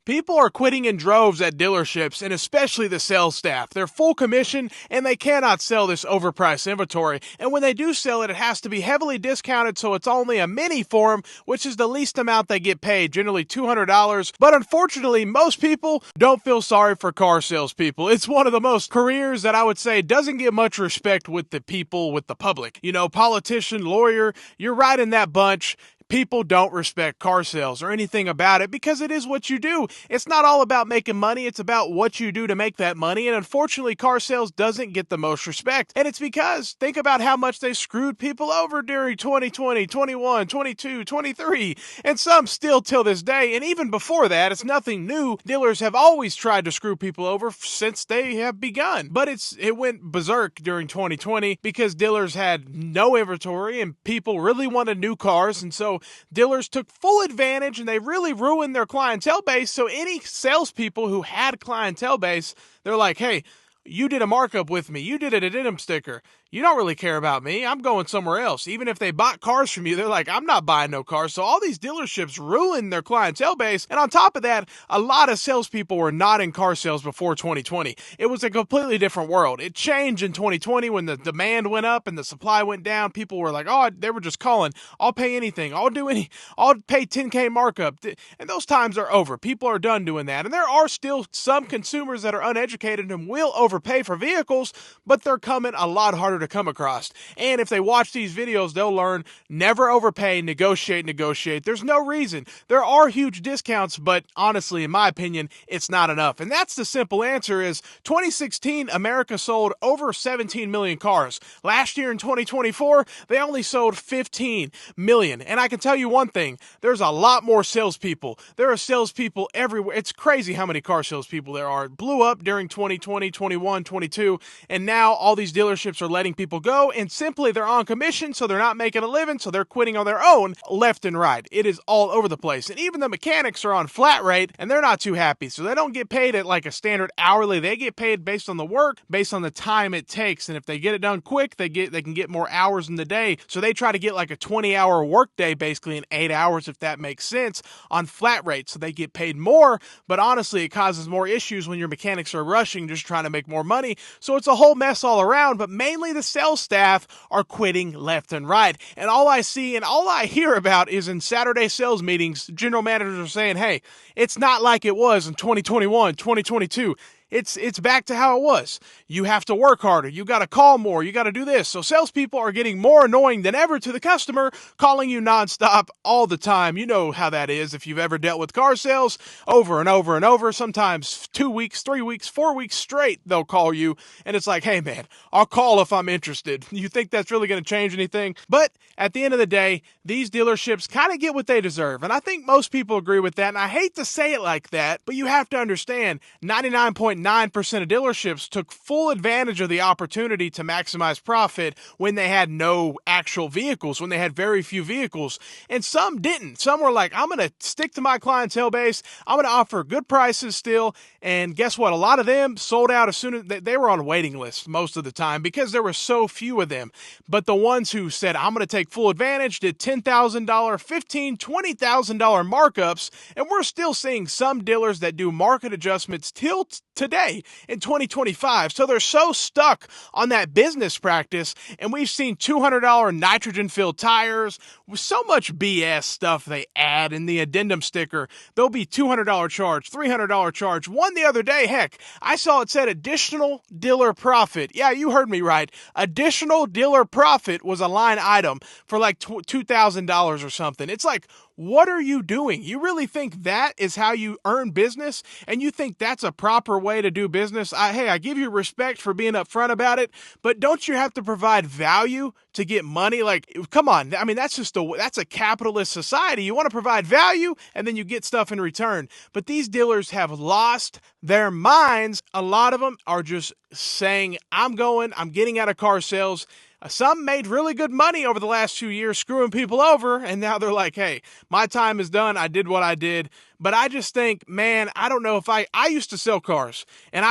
People are quitting in droves at dealerships, and especially the sales staff. They're full commission, and they cannot sell this overpriced inventory. And when they do sell it, it has to be heavily discounted, so it's only a mini for them, which is the least amount they get paid, generally $200. But unfortunately, most people don't feel sorry for car salespeople. It's one of the most careers that I would say doesn't get much respect with the people, with the public. You know, politician, lawyer, you're right in that bunch. People don't respect car sales or anything about it because it is what you do. It's not all about making money. It's about what you do to make that money. And unfortunately, car sales doesn't get the most respect. And it's because think about how much they screwed people over during 2020, 21, 22, 23, and some still till this day. And even before that, it's nothing new. Dealers have always tried to screw people over since they have begun. But it went berserk during 2020 because dealers had no inventory and people really wanted new cars. And so dealers took full advantage and they really ruined their clientele base. So any salespeople who had clientele base, they're like, hey, you did a markup with me. You did an addendum sticker. You don't really care about me. I'm going somewhere else. Even if they bought cars from you, they're like, I'm not buying no cars. So all these dealerships ruined their clientele base. And on top of that, a lot of salespeople were not in car sales before 2020. It was a completely different world. It changed in 2020 when the demand went up and the supply went down. People were like, oh, they were just calling. I'll pay anything. I'll pay 10K markup. And those times are over. People are done doing that. And there are still some consumers that are uneducated and will overpay for vehicles, but they're coming a lot harder to come across. And if they watch these videos, they'll learn never overpay, negotiate. There's no reason. There are huge discounts, but honestly, in my opinion, it's not enough. And that's the simple answer is 2016, America sold over 17 million cars. Last year in 2024, they only sold 15 million. And I can tell you one thing, there's a lot more salespeople. There are salespeople everywhere. It's crazy how many car salespeople there are. It blew up during 2020, 21, 22, and now all these dealerships are letting people go, and simply they're on commission, so they're not making a living, so they're quitting on their own left and right. It is all over the place. And even the mechanics are on flat rate, and they're not too happy. So they don't get paid at like a standard hourly. They get paid based on the work, based on the time it takes. And if they get it done quick, they can get more hours in the day. So they try to get like a 20-hour work day basically in 8 hours, if that makes sense, on flat rate. So they get paid more, but honestly, it causes more issues when your mechanics are rushing, just trying to make more money. So it's a whole mess all around, but mainly the sales staff are quitting left and right. And all I see and all I hear about is in Saturday sales meetings, general managers are saying, hey, it's not like it was in 2021, 2022. It's back to how it was. You have to work harder. You got to call more. You got to do this. So salespeople are getting more annoying than ever to the customer, calling you nonstop all the time. You know how that is if you've ever dealt with car sales over and over and over. Sometimes 2 weeks, 3 weeks, 4 weeks straight, they'll call you. And it's like, hey, man, I'll call if I'm interested. You think that's really going to change anything? But at the end of the day, these dealerships kind of get what they deserve. And I think most people agree with that. And I hate to say it like that, but you have to understand 99.9% of dealerships took full advantage of the opportunity to maximize profit when they had no actual vehicles, when they had very few vehicles. And some didn't. Some were like, I'm going to stick to my clientele base. I'm going to offer good prices still. And guess what? A lot of them sold out as soon as they were on waiting lists most of the time because there were so few of them. But the ones who said, I'm going to take full advantage, did $10,000, $15,000, $20,000 markups. And we're still seeing some dealers that do market adjustments till today in 2025. So they're so stuck on that business practice. And we've seen $200 nitrogen-filled tires with so much BS stuff they add in the addendum sticker. There'll be $200 charge, $300 charge. One the other day, heck, I saw it said additional dealer profit. Yeah, you heard me right. Additional dealer profit was a line item for like $2,000 or something. It's like, what are you doing? You really think that is how you earn business? And you think that's a proper way to do business? I give you respect for being upfront about it, but don't you have to provide value to get money? Like, come on. I mean, that's a capitalist society. You want to provide value and then you get stuff in return. But these dealers have lost their minds. A lot of them are just saying, I'm getting out of car sales. Some made really good money over the last 2 years screwing people over, and now they're like, hey, my time is done. I did what I did. But I just think, man, I don't know if I used to sell cars, and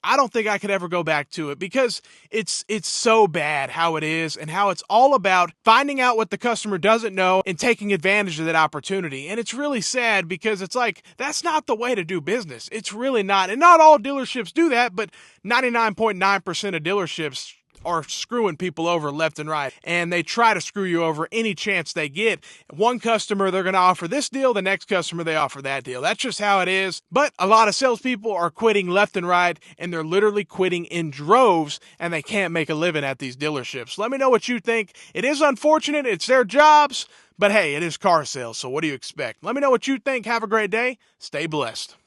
I don't think I could ever go back to it because it's so bad how it is and how it's all about finding out what the customer doesn't know and taking advantage of that opportunity. And it's really sad because it's like that's not the way to do business. It's really not. And not all dealerships do that, but 99.9% of dealerships are screwing people over left and right, and they try to screw you over any chance they get. One customer, they're going to offer this deal, the next customer, they offer that deal. That's just how it is. But a lot of salespeople are quitting left and right, and they're literally quitting in droves, and they can't make a living at these dealerships. Let me know what you think. It is unfortunate. It's their jobs, but hey, it is car sales, so what do you expect? Let me know what you think. Have a great day. Stay blessed.